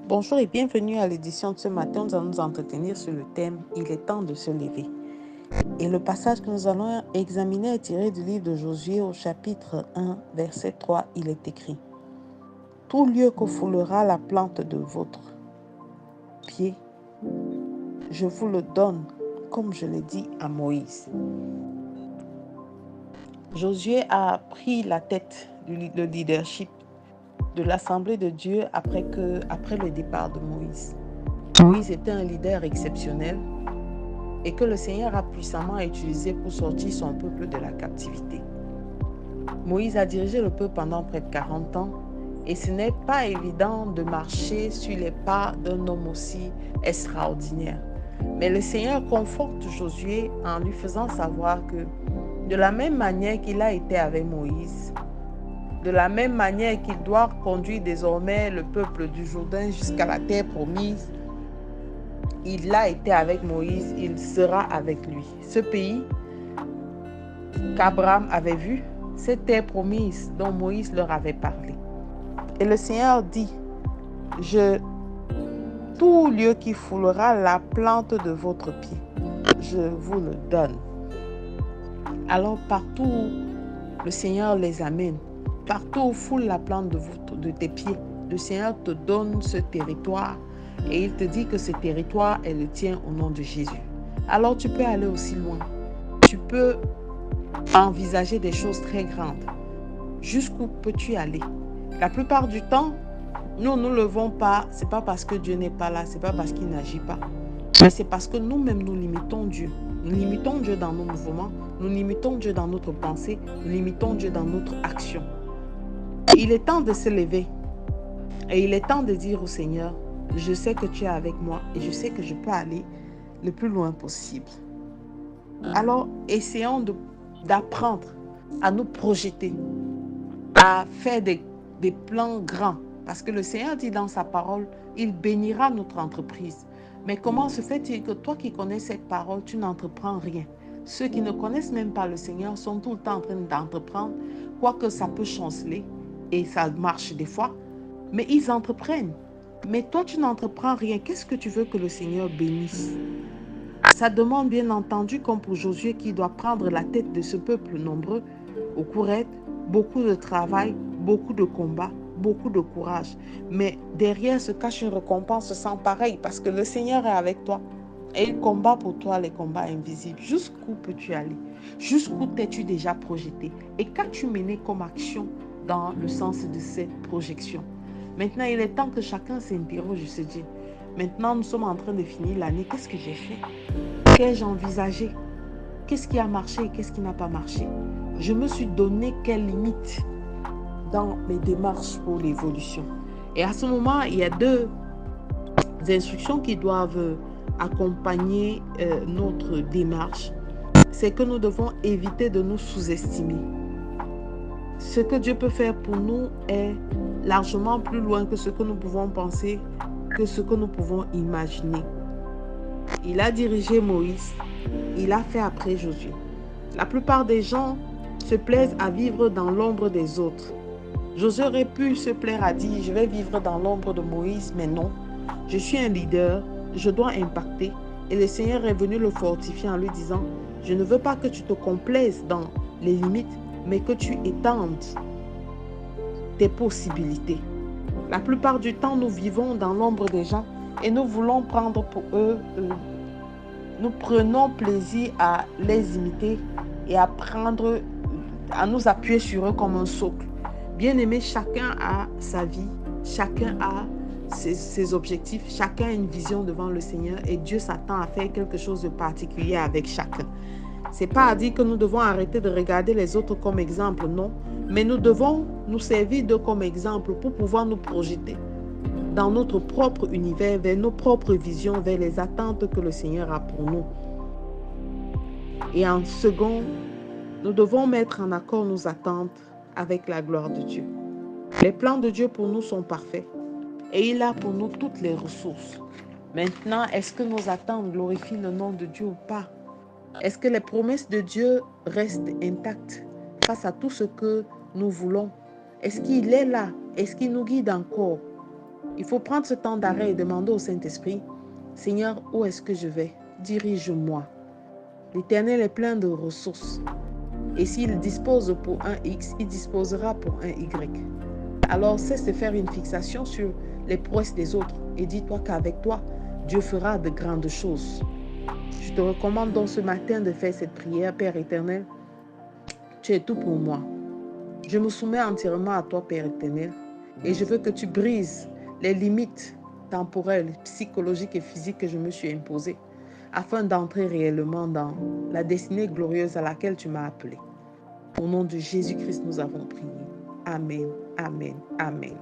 Bonjour et bienvenue à l'édition de ce matin. Nous allons nous entretenir sur le thème « Il est temps de se lever ». Et le passage que nous allons examiner est tiré du livre de Josué au chapitre 1, verset 3. Il est écrit « Tout lieu que foulera la plante de votre pied, je vous le donne, comme je l'ai dit à Moïse. » Josué a pris la tête du leadership de l'Assemblée de Dieu après le départ de Moïse. Moïse était un leader exceptionnel et que le Seigneur a puissamment utilisé pour sortir son peuple de la captivité. Moïse a dirigé le peuple pendant près de 40 ans et ce n'est pas évident de marcher sur les pas d'un homme aussi extraordinaire. Mais le Seigneur conforte Josué en lui faisant savoir que de la même manière qu'il a été avec Moïse, de la même manière qu'il doit conduire désormais le peuple du Jourdain jusqu'à la terre promise, il a été avec Moïse, il sera avec lui. Ce pays qu'Abraham avait vu, cette terre promise dont Moïse leur avait parlé. Et le Seigneur dit, tout lieu qui foulera la plante de votre pied, je vous le donne. Alors partout où le Seigneur les amène, partout où foule la plante de tes pieds, le Seigneur te donne ce territoire et il te dit que ce territoire est le tien au nom de Jésus. Alors tu peux aller aussi loin. Tu peux envisager des choses très grandes. Jusqu'où peux-tu aller? La plupart du temps, nous ne levons pas, ce n'est pas parce que Dieu n'est pas là, ce n'est pas parce qu'il n'agit pas, mais c'est parce que nous-mêmes nous limitons Dieu. Nous limitons Dieu dans nos mouvements, nous limitons Dieu dans notre pensée, nous limitons Dieu dans notre action. Il est temps de se lever et il est temps de dire au Seigneur, je sais que tu es avec moi et je sais que je peux aller le plus loin possible. Alors, essayons d'apprendre à nous projeter, à faire des plans grands. Parce que le Seigneur dit dans sa parole, il bénira notre entreprise. Mais comment se fait-il que toi qui connais cette parole, tu n'entreprends rien? Ceux qui ne connaissent même pas le Seigneur sont tout le temps en train d'entreprendre, quoique ça peut chanceler et ça marche des fois, mais ils entreprennent. Mais toi, tu n'entreprends rien. Qu'est-ce que tu veux que le Seigneur bénisse? Ça demande bien entendu, comme pour Josué qui doit prendre la tête de ce peuple nombreux, au courette, beaucoup de travail, beaucoup de combats, beaucoup de courage. Mais derrière se cache une récompense sans pareil parce que le Seigneur est avec toi et il combat pour toi les combats invisibles. Jusqu'où peux-tu aller? Jusqu'où t'es-tu déjà projeté? Et qu'as-tu mené comme action dans le sens de cette projection? Maintenant, il est temps que chacun s'interroge et se dise, maintenant nous sommes en train de finir l'année, qu'est-ce que j'ai fait? Qu'ai-je envisagé? Qu'est-ce qui a marché et qu'est-ce qui n'a pas marché? Je me suis donné quelles limites dans mes démarches pour l'évolution? Et à ce moment, il y a deux instructions qui doivent accompagner notre démarche. C'est que nous devons éviter de nous sous-estimer. Ce que Dieu peut faire pour nous est largement plus loin que ce que nous pouvons penser, que ce que nous pouvons imaginer. Il a dirigé Moïse, il a fait après Josué. La plupart des gens se plaisent à vivre dans l'ombre des autres. Josué aurait pu se plaire à dire, je vais vivre dans l'ombre de Moïse, mais non. Je suis un leader, je dois impacter. Et le Seigneur est venu le fortifier en lui disant, je ne veux pas que tu te complaises dans les limites, mais que tu étendes tes possibilités. La plupart du temps, nous vivons dans l'ombre des gens et nous voulons prendre pour eux, nous prenons plaisir à les imiter et à nous appuyer sur eux comme un socle. Bien aimé, chacun a sa vie, chacun a ses objectifs, chacun a une vision devant le Seigneur et Dieu s'attend à faire quelque chose de particulier avec chacun. Ce n'est pas à dire que nous devons arrêter de regarder les autres comme exemple, non. Mais nous devons nous servir d'eux comme exemple pour pouvoir nous projeter dans notre propre univers, vers nos propres visions, vers les attentes que le Seigneur a pour nous. Et en second, nous devons mettre en accord nos attentes avec la gloire de Dieu. Les plans de Dieu pour nous sont parfaits et il a pour nous toutes les ressources. Maintenant, est-ce que nos attentes glorifient le nom de Dieu ou pas? Est-ce que les promesses de Dieu restent intactes face à tout ce que nous voulons? Est-ce qu'il est là? Est-ce qu'il nous guide encore? Il faut prendre ce temps d'arrêt et demander au Saint-Esprit, Seigneur, où est-ce que je vais? Dirige-moi. L'Éternel est plein de ressources. Et s'il dispose pour un X, il disposera pour un Y. Alors cesse de faire une fixation sur les prouesses des autres et dis-toi qu'avec toi, Dieu fera de grandes choses. Je te recommande donc ce matin de faire cette prière, Père éternel. Tu es tout pour moi. Je me soumets entièrement à toi, Père éternel, et je veux que tu brises les limites temporelles, psychologiques et physiques que je me suis imposées, afin d'entrer réellement dans la destinée glorieuse à laquelle tu m'as appelé. Au nom de Jésus-Christ, nous avons prié. Amen, amen, amen.